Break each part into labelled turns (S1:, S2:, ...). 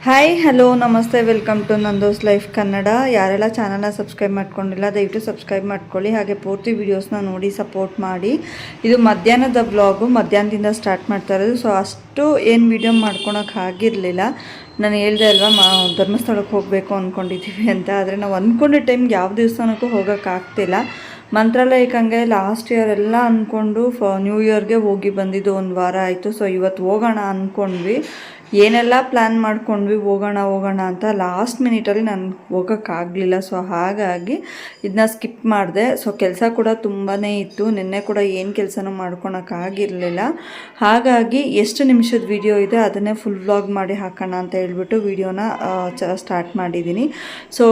S1: Hi hello ನಮಸ್ತೆ welcome to ನಂದೋಸ್ life Kannada. ಯಾರೆಲ್ಲ ಚಾನಲ್ನ ಸಬ್ಸ್ಕ್ರೈಬ್ ಮಾಡ್ಕೊಂಡಿಲ್ಲ ದಯವಿಟ್ಟು ಸಬ್ಸ್ಕ್ರೈಬ್ ಮಾಡ್ಕೊಳ್ಳಿ, ಹಾಗೆ ಪೂರ್ತಿ ವೀಡಿಯೋಸ್ನ ನೋಡಿ ಸಪೋರ್ಟ್ ಮಾಡಿ. ಇದು ಮಧ್ಯಾಹ್ನದ ಬ್ಲಾಗು, ಮಧ್ಯಾಹ್ನದಿಂದ ಸ್ಟಾರ್ಟ್ ಮಾಡ್ತಾ ಇರೋದು. ಸೊ ಅಷ್ಟು ಏನು ವೀಡಿಯೋ ಮಾಡ್ಕೊಳಕ್ಕೆ ಆಗಿರಲಿಲ್ಲ. ನಾನು ಹೇಳ್ದೆ ಅಲ್ವಾ ಧರ್ಮಸ್ಥಳಕ್ಕೆ ಹೋಗಬೇಕು ಅಂದ್ಕೊಂಡಿದ್ದೀವಿ ಅಂತ. ಆದರೆ ನಾವು ಅಂದ್ಕೊಂಡಿದ್ದ ಟೈಮ್ಗೆ ಯಾವ ದೇವಸ್ಥಾನಕ್ಕೂ ಹೋಗೋಕ್ಕಾಗ್ತಿಲ್ಲ. ಮಂತ್ರಾಲಯಕ್ಕೆ ಹಂಗೆ ಲಾಸ್ಟ್ ಇಯರ್ ಎಲ್ಲ ಅಂದ್ಕೊಂಡು ನ್ಯೂ ಇಯರ್ಗೆ ಹೋಗಿ ಬಂದಿದ್ದು 1 ವಾರ ಆಯಿತು. ಸೊ ಇವತ್ತು ಹೋಗೋಣ ಅಂದ್ಕೊಂಡ್ವಿ, ಏನೆಲ್ಲ ಪ್ಲ್ಯಾನ್ ಮಾಡ್ಕೊಂಡ್ವಿ ಹೋಗೋಣ ಅಂತ. ಲಾಸ್ಟ್ ಮಿನಿಟಲ್ಲಿ ನಾನು ಹೋಗೋಕ್ಕಾಗಲಿಲ್ಲ. ಸೊ ಹಾಗಾಗಿ ಇದನ್ನ ಸ್ಕಿಪ್ ಮಾಡಿದೆ. ಸೊ ಕೆಲಸ ಕೂಡ ತುಂಬಾ ಇತ್ತು. ನಿನ್ನೆ ಕೂಡ ಏನು ಕೆಲಸನೂ ಮಾಡ್ಕೊಳಕ್ಕಾಗಿರಲಿಲ್ಲ. ಹಾಗಾಗಿ ಎಷ್ಟು ನಿಮಿಷದ ವಿಡಿಯೋ ಇದೆ ಅದನ್ನೇ ಫುಲ್ ವ್ಲಾಗ್ ಮಾಡಿ ಹಾಕೋಣ ಅಂತ ಹೇಳ್ಬಿಟ್ಟು ವಿಡಿಯೋನ ಸ್ಟಾರ್ಟ್ ಮಾಡಿದ್ದೀನಿ. ಸೊ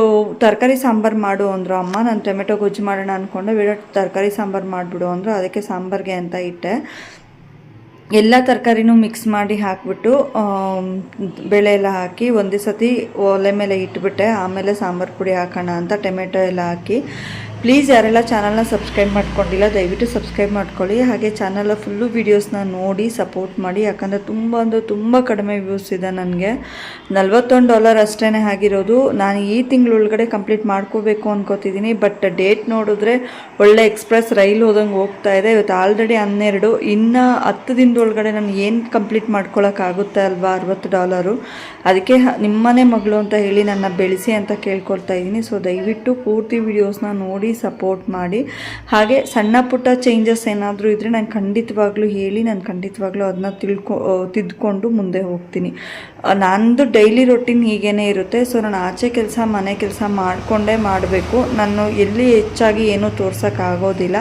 S1: ತರಕಾರಿ ಸಾಂಬಾರು ಮಾಡು ಅಂದರು ಅಮ್ಮ. ನಾನು ಟೊಮೆಟೊ ಗೊಜ್ಜು ಮಾಡೋಣ ಅಂದ್ಕೊಂಡೆ, ಬೇಡ ತರಕಾರಿ ಸಾಂಬಾರು ಮಾಡಿಬಿಡು ಅಂದರು. ಅದಕ್ಕೆ ಸಾಂಬಾರಿಗೆ ಅಂತ ಇಟ್ಟೆ. ಎಲ್ಲ ತರಕಾರಿನೂ ಮಿಕ್ಸ್ ಮಾಡಿ ಹಾಕಿಬಿಟ್ಟು ಬೇಳೆ ಎಲ್ಲ ಹಾಕಿ ಒಂದೇ ಸತಿ ಒಲೆ ಮೇಲೆ ಇಟ್ಬಿಟ್ಟೆ. ಆಮೇಲೆ ಸಾಂಬಾರು ಪುಡಿ ಹಾಕೋಣ ಅಂತ ಟೊಮೆಟೊ ಎಲ್ಲ ಹಾಕಿ. ಪ್ಲೀಸ್ ಯಾರೆಲ್ಲ ಚಾನಲ್ನ ಸಬ್ಸ್ಕ್ರೈಬ್ ಮಾಡ್ಕೊಂಡಿಲ್ಲ ದಯವಿಟ್ಟು ಸಬ್ಸ್ಕ್ರೈಬ್ ಮಾಡ್ಕೊಳ್ಳಿ, ಹಾಗೆ ಚಾನಲ್ ಫುಲ್ಲು ವೀಡಿಯೋಸ್ನ ನೋಡಿ ಸಪೋರ್ಟ್ ಮಾಡಿ. ಯಾಕಂದರೆ ತುಂಬ ಕಡಿಮೆ ವ್ಯೂಸ್ ಇದೆ. ನನಗೆ $41 ಅಷ್ಟೇ ಆಗಿರೋದು. ನಾನು ಈ ತಿಂಗಳೊಳಗಡೆ ಕಂಪ್ಲೀಟ್ ಮಾಡ್ಕೋಬೇಕು ಅನ್ಕೋತಿದ್ದೀನಿ. ಬಟ್ ಡೇಟ್ ನೋಡಿದ್ರೆ ಒಳ್ಳೆ ಎಕ್ಸ್ಪ್ರೆಸ್ ರೈಲ್ ಹೋದಂಗೆ ಹೋಗ್ತಾ ಇದೆ. ಇವತ್ತು ಆಲ್ರೆಡಿ 12, ಇನ್ನು 10 ದಿನದೊಳಗಡೆ ನಾನು ಏನು ಕಂಪ್ಲೀಟ್ ಮಾಡ್ಕೊಳಕ್ಕಾಗುತ್ತೆ ಅಲ್ವಾ $60. ಅದಕ್ಕೆ ನಿಮ್ಮನೆ ಮಗಳು ಅಂತ ಹೇಳಿ ನನ್ನ ಬೆಳೆಸಿ ಅಂತ ಕೇಳ್ಕೊಳ್ತಾ ಇದ್ದೀನಿ. ಸೊ ದಯವಿಟ್ಟು ಪೂರ್ತಿ ವೀಡಿಯೋಸ್ನ ನೋಡಿ ಸಪೋರ್ಟ್ ಮಾಡಿ. ಹಾಗೆ ಸಣ್ಣ ಪುಟ್ಟ ಚೇಂಜಸ್ ಏನಾದರೂ ಇದ್ದರೆ ನಾನು ಖಂಡಿತವಾಗ್ಲೂ ಹೇಳಿ, ನಾನು ಖಂಡಿತವಾಗ್ಲೂ ಅದನ್ನ ತಿದ್ಕೊಂಡು ಮುಂದೆ ಹೋಗ್ತೀನಿ. ನಂದು ಡೈಲಿ ರೊಟೀನ್ ಹೀಗೇ ಇರುತ್ತೆ. ಸೊ ನಾನು ಆಚೆ ಕೆಲಸ ಮನೆ ಕೆಲಸ ಮಾಡಿಕೊಂಡೇ ಮಾಡಬೇಕು. ನಾನು ಎಲ್ಲಿ ಹೆಚ್ಚಾಗಿ ಏನೂ ತೋರ್ಸೋಕ್ಕಾಗೋದಿಲ್ಲ.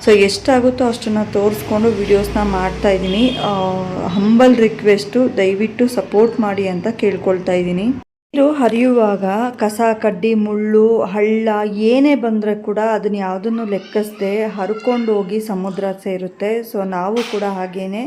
S1: ಸೊ ಎಷ್ಟಾಗುತ್ತೋ ಅಷ್ಟನ್ನು ತೋರಿಸ್ಕೊಂಡು ವೀಡಿಯೋಸ್ನ ಮಾಡ್ತಾಯಿದ್ದೀನಿ. ಹಂಬಲ್ ರಿಕ್ವೆಸ್ಟು, ದಯವಿಟ್ಟು ಸಪೋರ್ಟ್ ಮಾಡಿ ಅಂತ ಕೇಳ್ಕೊಳ್ತಾ ಇದ್ದೀನಿ. ನೀರು ಹರಿಯುವಾಗ ಕಸ ಕಡ್ಡಿ ಮುಳ್ಳು ಹಳ್ಳ ಏನೇ ಬಂದರೆ ಕೂಡ ಅದನ್ನು ಯಾವುದನ್ನು ಲೆಕ್ಕಿಸದೆ ಹರ್ಕೊಂಡು ಹೋಗಿ ಸಮುದ್ರ ಸೇರುತ್ತೆ. ಸೊ ನಾವು ಕೂಡ ಹಾಗೇನೆ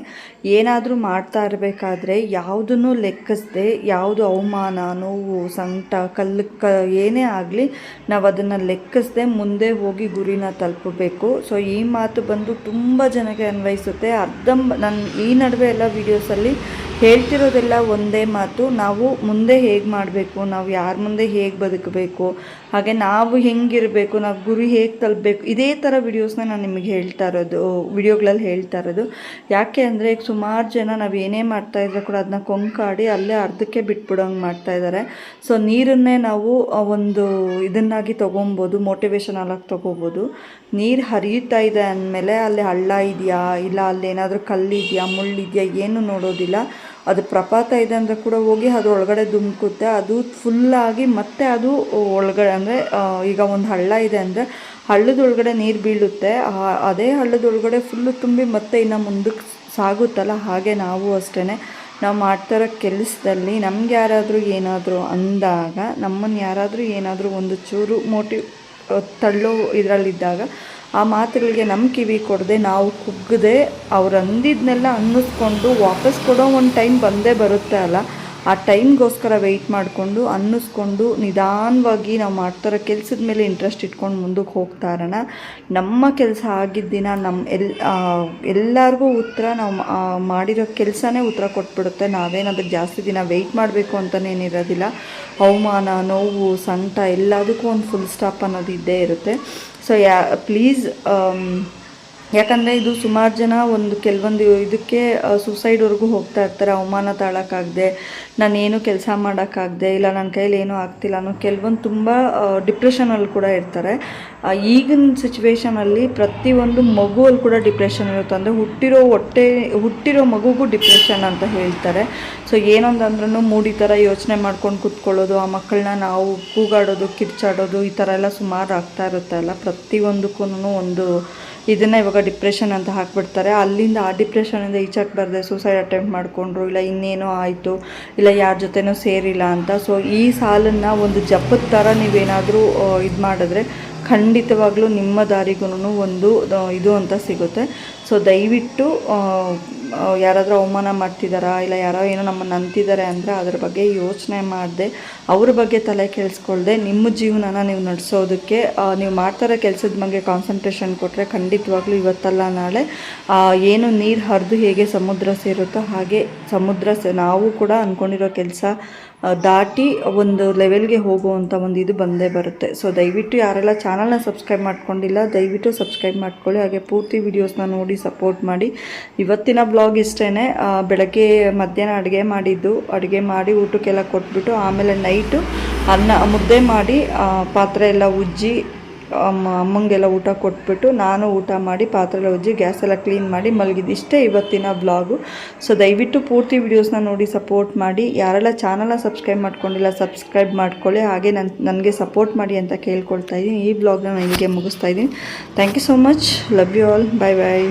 S1: ಏನಾದರೂ ಮಾಡ್ತಾ ಇರಬೇಕಾದ್ರೆ ಯಾವುದನ್ನು ಲೆಕ್ಕಿಸದೆ, ಯಾವುದು ಅವಮಾನ ನೋವು ಸಂಕಟ ಏನೇ ಆಗಲಿ ನಾವು ಅದನ್ನು ಲೆಕ್ಕಿಸದೆ ಮುಂದೆ ಹೋಗಿ ಗುರಿನ ತಲುಪಬೇಕು. ಸೊ ಈ ಮಾತು ಬಂದು ತುಂಬ ಜನಕ್ಕೆ ಅನ್ವಯಿಸುತ್ತೆ. ನಾನು ಈ ನಡುವೆ ಎಲ್ಲ ವೀಡಿಯೋಸಲ್ಲಿ ಹೇಳ್ತಿರೋದೆಲ್ಲ ಒಂದೇ ಮಾತು. ನಾವು ಮುಂದೆ ಹೇಗೆ ಮಾಡಬೇಕು, ನಾವು ಯಾರ ಮುಂದೆ ಹೇಗೆ ಬದುಕಬೇಕು, ಹಾಗೆ ನಾವು ಹೆಂಗಿರಬೇಕು, ನಾವು ಗುರಿ ಹೇಗೆ ತಲುಪಬೇಕು, ಇದೇ ಥರ ವೀಡಿಯೋಸ್ನ ನಾನು ನಿಮಗೆ ವಿಡಿಯೋಗಳಲ್ಲಿ ಹೇಳ್ತಾ ಇರೋದು. ಯಾಕೆ ಅಂದರೆ ಈಗ ಸುಮಾರು ಜನ ನಾವು ಏನೇ ಮಾಡ್ತಾಯಿದ್ರೆ ಕೂಡ ಅದನ್ನ ಕೊಂಕಾಡಿ ಅಲ್ಲೇ ಅರ್ಧಕ್ಕೆ ಬಿಟ್ಬಿಡೋಂಗೆ ಮಾಡ್ತಾಯಿದ್ದಾರೆ. ಸೊ ನೀರನ್ನೇ ನಾವು ಒಂದು ಇದನ್ನಾಗಿ ತೊಗೊಬೋದು, ಮೋಟಿವೇಶನಲ್ ಆಗಿ ತೊಗೋಬೋದು. ನೀರು ಹರಿಯುತ್ತಾ ಇದೆ ಅಂದಮೇಲೆ ಅಲ್ಲಿ ಹಳ್ಳ ಇದೆಯಾ ಇಲ್ಲ ಅಲ್ಲಿ ಏನಾದರೂ ಕಲ್ಲಿದೆಯಾ ಮುಳ್ಳಿದೆಯಾ ಏನು ನೋಡೋದಿಲ್ಲ. ಅದು ಪ್ರಪಾತ ಇದೆ ಅಂದರೆ ಕೂಡ ಹೋಗಿ ಅದು ಒಳಗಡೆ ಧುಮುಕುತ್ತೆ. ಅದು ಫುಲ್ಲಾಗಿ ಮತ್ತೆ ಅದು ಒಳಗಡೆ ಅಂದರೆ ಈಗ ಒಂದು ಹಳ್ಳ ಇದೆ ಅಂದರೆ ಹಳ್ಳದೊಳಗಡೆ ನೀರು ಬೀಳುತ್ತೆ. ಅದೇ ಹಳ್ಳದೊಳಗಡೆ ಫುಲ್ಲು ತುಂಬಿ ಮತ್ತೆ ಇನ್ನು ಮುಂದಕ್ಕೆ ಸಾಗುತ್ತಲ್ಲ, ಹಾಗೆ ನಾವು ಅಷ್ಟೇ ನಾವು ಮಾಡ್ತಿರೋ ಕೆಲಸದಲ್ಲಿ ನಮ್ಗೆ ಯಾರಾದರೂ ಏನಾದರೂ ಅಂದಾಗ, ನಮ್ಮನ್ನು ಯಾರಾದರೂ ಏನಾದರೂ ಒಂದು ಚೂರು ತಳ್ಳೋ ಇದರಲ್ಲಿದ್ದಾಗ ಆ ಮಾತುಗಳಿಗೆ ನಮ್ಮ ಕಿವಿ ಕೊಡದೆ ನಾವು ಕುಗ್ಗದೆ ಅವ್ರು ಅಂದಿದ್ದನ್ನೆಲ್ಲ ಅನ್ನಿಸ್ಕೊಂಡು ವಾಪಸ್ ಕೊಡೋ ಒಂದು ಟೈಮ್ ಬಂದೇ ಬರುತ್ತೆ ಅಲ್ಲ, ಆ ಟೈಮ್ಗೋಸ್ಕರ ವೆಯ್ಟ್ ಮಾಡಿಕೊಂಡು ಅನ್ನಿಸ್ಕೊಂಡು ನಿಧಾನವಾಗಿ ನಾವು ಮಾಡ್ತಾರೋ ಕೆಲಸದ ಮೇಲೆ ಇಂಟ್ರೆಸ್ಟ್ ಇಟ್ಕೊಂಡು ಮುಂದಕ್ಕೆ ಹೋಗ್ತಾ ಇರೋಣ. ನಮ್ಮ ಕೆಲಸ ಆಗಿದ್ದ ದಿನ ಎಲ್ಲರಿಗೂ ಉತ್ತರ ನಾವು ಮಾಡಿರೋ ಕೆಲಸನೇ ಉತ್ತರ ಕೊಟ್ಬಿಡುತ್ತೆ. ನಾವೇನು ಅದಕ್ಕೆ ಜಾಸ್ತಿ ದಿನ ವೆಯ್ಟ್ ಮಾಡಬೇಕು ಅಂತನೇನಿರೋದಿಲ್ಲ. ಅವಮಾನ ನೋವು ಸಂಕಟ ಎಲ್ಲದಕ್ಕೂ ಒಂದು ಫುಲ್ ಸ್ಟಾಪ್ ಅನ್ನೋದು ಇದ್ದೇ ಇರುತ್ತೆ. ಸೊ ಪ್ಲೀಸ್, ಯಾಕಂದರೆ ಇದು ಸುಮಾರು ಜನ ಕೆಲವೊಂದು ಇದಕ್ಕೆ ಸೂಸೈಡ್ವರೆಗೂ ಹೋಗ್ತಾ ಇರ್ತಾರೆ. ಅವಮಾನ ತಾಳೋಕ್ಕಾಗದೆ, ನಾನೇನು ಕೆಲಸ ಮಾಡೋಕ್ಕಾಗದೆ, ಇಲ್ಲ ನನ್ನ ಕೈಲಿ ಏನೂ ಆಗ್ತಿಲ್ಲ ಅನ್ನೋ ಕೆಲವೊಂದು ತುಂಬ ಡಿಪ್ರೆಷನಲ್ಲಿ ಕೂಡ ಇರ್ತಾರೆ. ಈಗಿನ ಸಿಚುವೇಷನಲ್ಲಿ ಪ್ರತಿಯೊಂದು ಮಗುವಲ್ಲಿ ಕೂಡ ಡಿಪ್ರೆಷನ್ ಇರುತ್ತೆ. ಅಂದರೆ ಹುಟ್ಟಿರೋ ಮಗುಗೂ ಡಿಪ್ರೆಷನ್ ಅಂತ ಹೇಳ್ತಾರೆ. ಸೊ ಏನೊಂದಂದ್ರೂ ಮೂಡಿ ಥರ ಯೋಚನೆ ಮಾಡ್ಕೊಂಡು ಕೂತ್ಕೊಳ್ಳೋದು, ಆ ಮಕ್ಕಳನ್ನ ನಾವು ಕೂಗಾಡೋದು ಕಿರ್ಚಾಡೋದು ಈ ಥರ ಎಲ್ಲ ಸುಮಾರು ಆಗ್ತಾ ಇರುತ್ತೆ ಅಲ್ಲ. ಪ್ರತಿಯೊಂದಕ್ಕೂ ಒಂದು ಇದನ್ನು ಇವಾಗ ಡಿಪ್ರೆಷನ್ ಅಂತ ಹಾಕ್ಬಿಡ್ತಾರೆ. ಅಲ್ಲಿಂದ ಆ ಡಿಪ್ರೆಷನಿಂದ ಈಚಕ್ಕೆ ಬರದೆ ಸೂಸೈಡ್ ಅಟೆಂಪ್ಟ್ ಮಾಡಿಕೊಂಡ್ರು, ಇಲ್ಲ ಇನ್ನೇನೋ ಆಯಿತು, ಇಲ್ಲ ಯಾರ ಜೊತೆನೂ ಸೇರಿಲ್ಲ ಅಂತ. ಸೊ ಈ ಸಾಲನ್ನು ಒಂದು ಜಪದ ಥರ ನೀವೇನಾದರೂ ಇದು ಮಾಡಿದ್ರೆ ಖಂಡಿತವಾಗ್ಲೂ ನಿಮ್ಮ ದಾರಿಗೂ ಒಂದು ಇದು ಅಂತ ಸಿಗುತ್ತೆ. ಸೊ ದಯವಿಟ್ಟು ಯಾರಾದರೂ ಅವಮಾನ ಮಾಡ್ತಿದ್ದಾರಾ, ಇಲ್ಲ ಯಾರೋ ಏನೋ ನಮ್ಮನ್ನು ಅಂತಿದ್ದಾರೆ ಅಂದರೆ ಅದ್ರ ಬಗ್ಗೆ ಯೋಚನೆ ಮಾಡದೆ, ಅವ್ರ ಬಗ್ಗೆ ತಲೆ ಕೆಡಿಸ್ಕೊಳ್ದೆ ನಿಮ್ಮ ಜೀವನನ ನೀವು ನಡೆಸೋದಕ್ಕೆ ನೀವು ಮಾಡ್ತಾರೋ ಕೆಲಸದ ಬಗ್ಗೆ ಕಾನ್ಸಂಟ್ರೇಷನ್ ಕೊಟ್ಟರೆ ಖಂಡಿತವಾಗ್ಲೂ ಇವತ್ತಲ್ಲ ನಾಳೆ ಏನು ನೀರು ಹರಿದು ಹೇಗೆ ಸಮುದ್ರ ಸೇರುತ್ತೋ ಹಾಗೆ ನಾವು ಕೂಡ ಅಂದ್ಕೊಂಡಿರೋ ಕೆಲಸ ದಾಟಿ ಒಂದು ಲೆವೆಲ್ಗೆ ಹೋಗುವಂಥ ಒಂದು ಇದು ಬಂದೇ ಬರುತ್ತೆ. ಸೊ ದಯವಿಟ್ಟು ಯಾರೆಲ್ಲ ಚಾನಲ್ನ ಸಬ್ಸ್ಕ್ರೈಬ್ ಮಾಡ್ಕೊಂಡಿಲ್ಲ ದಯವಿಟ್ಟು ಸಬ್ಸ್ಕ್ರೈಬ್ ಮಾಡ್ಕೊಳ್ಳಿ. ಹಾಗೆ ಪೂರ್ತಿ ವೀಡಿಯೋಸ್ನ ನೋಡಿ ಸಪೋರ್ಟ್ ಮಾಡಿ. ಇವತ್ತಿನ ಬ್ಲಾಗ್ ಇಷ್ಟೇ. ಬೆಳಗ್ಗೆ ಮಧ್ಯಾಹ್ನ ಅಡುಗೆ ಮಾಡಿ ಊಟಕ್ಕೆಲ್ಲ ಕೊಟ್ಬಿಟ್ಟು ಆಮೇಲೆ ನೈಟು ಮುದ್ದೆ ಮಾಡಿ ಪಾತ್ರೆ ಎಲ್ಲ ಉಜ್ಜಿ ಅಮ್ಮಂಗೆಲ್ಲ ಊಟ ಕೊಟ್ಬಿಟ್ಟು ನಾನು ಊಟ ಮಾಡಿ ಪಾತ್ರೆ ಎಲ್ಲ ಉಜ್ಜಿ ಗ್ಯಾಸ್ ಎಲ್ಲ ಕ್ಲೀನ್ ಮಾಡಿ ಮಲಗಿದ್ದಿಷ್ಟೇ ಇವತ್ತಿನ ಬ್ಲಾಗು. ಸೊ ದಯವಿಟ್ಟು ಪೂರ್ತಿ ವೀಡಿಯೋಸ್ನ ನೋಡಿ ಸಪೋರ್ಟ್ ಮಾಡಿ. ಯಾರೆಲ್ಲ ಚಾನಲ್ನ ಸಬ್ಸ್ಕ್ರೈಬ್ ಮಾಡ್ಕೊಂಡಿಲ್ಲ ಸಬ್ಸ್ಕ್ರೈಬ್ ಮಾಡ್ಕೊಳ್ಳಿ. ಹಾಗೆ ನನಗೆ ಸಪೋರ್ಟ್ ಮಾಡಿ ಅಂತ ಕೇಳ್ಕೊಳ್ತಾ ಇದ್ದೀನಿ. ಈ ಬ್ಲಾಗ್ನ ನಾನು ಇಲ್ಲಿಗೆ ಮುಗಿಸ್ತಾ ಇದ್ದೀನಿ. Thank you so much. Love you all. Bye bye.